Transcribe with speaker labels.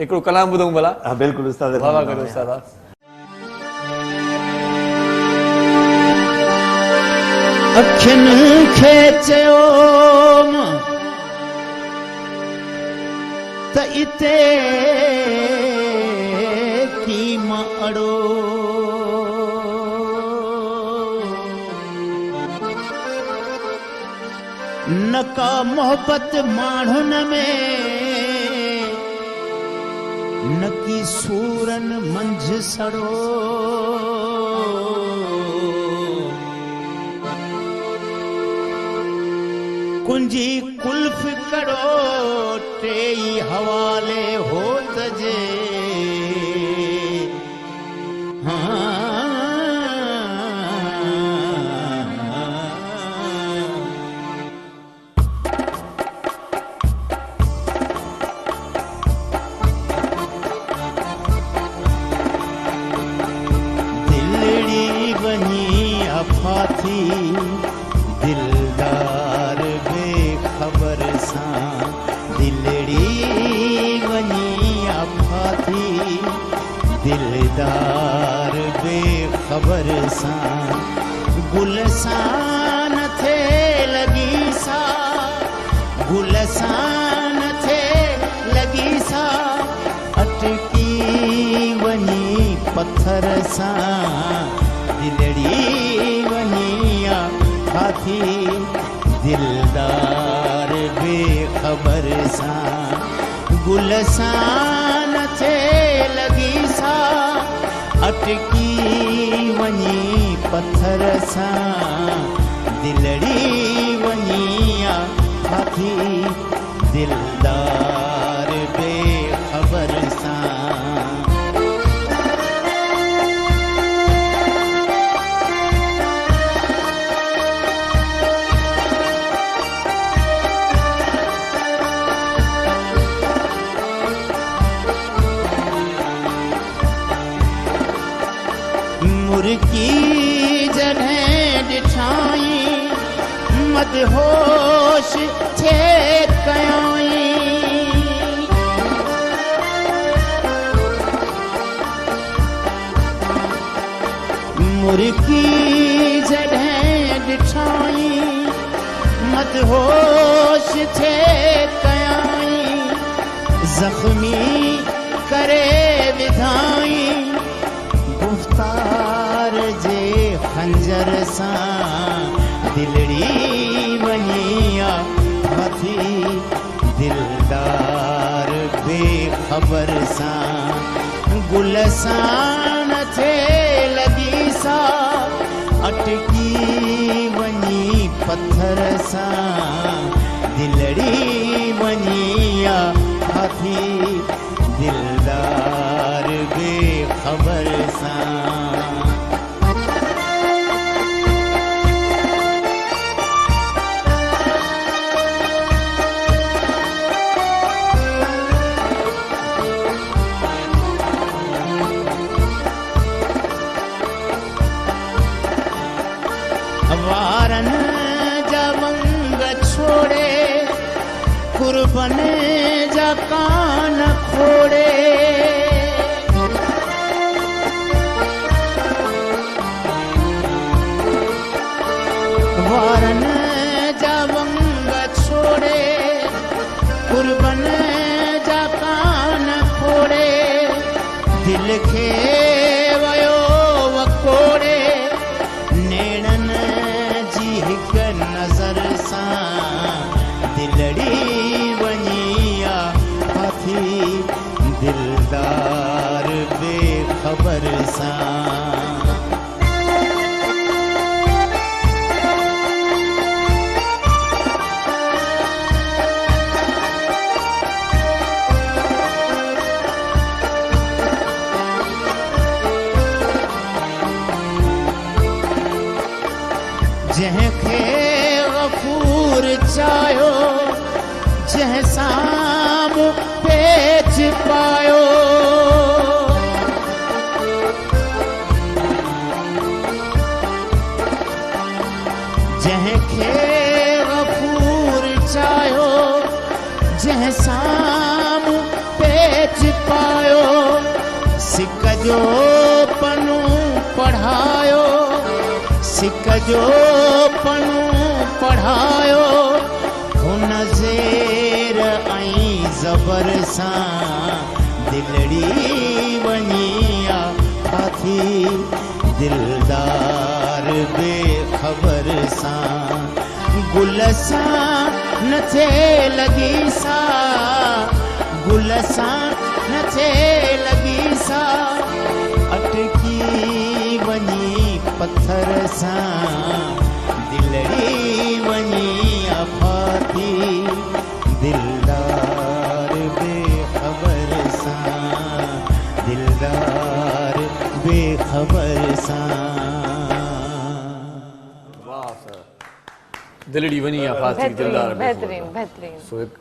Speaker 1: हिकिड़ो कलाम ॿुधूं भला।
Speaker 2: हाँ बिल्कुल उस्ताद।
Speaker 1: वाह वाह करो उस्ताद।
Speaker 3: अखिन खे चयो त इते कीम अड़ो न का मोहब्बत माण्हुन में न की सूरन मंझ सड़ो कुंजी कुल्फ करो टेई हवाले हो तजे दिलड़ी बनी अफाथी दिलदार बेखबर सां दिलड़ी वनी अफाथी दिलदार बेखबर सां गुलसान थे लगी सा गुलसान थे लगी सा अटकी वनी पत्थर सां दिलड़ी वनी अफाथी दिलदार बेखबर सां गुलसान थे लगी सा अटकी वनी पत्थर सां दिलड़ी वनी अफाथी दिलदार बेखबर सां मुर्गी जॾहिं ॾिठाई मदहोश थे कयाई मुर्गी जॾहिं ॾिठाई मदहोश थे कयाई ज़ख्मी करे विधाई गुफ्तार जे खंजर सां दिलड़ी वनी अफाथी दिलदार बेखबर सां गुलसान थे लगी सा अटकी वनी पत्थर सां दिलड़ी वनी अफाथी दिलदार बेखबर सां वारन जा वंग छोड़े कुर्बन जा कान खोड़े वारन जा वंग छोड़े कुर्बन जा कान खोड़े दिल खे वयो वकोड़े नेणन जी हिक नज़र सां दिलड़ी वनी अफाथी दिलदार बेखबर सां जंहिंखे गफूर चाहियो जंहिं सां पेच पायो जो पन्नू पढ़ायो, सिक जो पन्नू पढ़ायो, हुन ज़ेर ऐं ज़बर सां दिलड़ी वञी आथी, दिलदार बेखबर सां गुल सां न थिए लॻी सा, गुल सां न थिए लॻी सा, अटकी वञी पत्थर सां दिलड़ी वञी आफाती, दिलदार बेखबर सां, दिलदार बेखबर सां।
Speaker 1: दिलड़ी वनी आफाती दिलदार
Speaker 2: बेहतरीन बेहतरीन।
Speaker 1: सो एक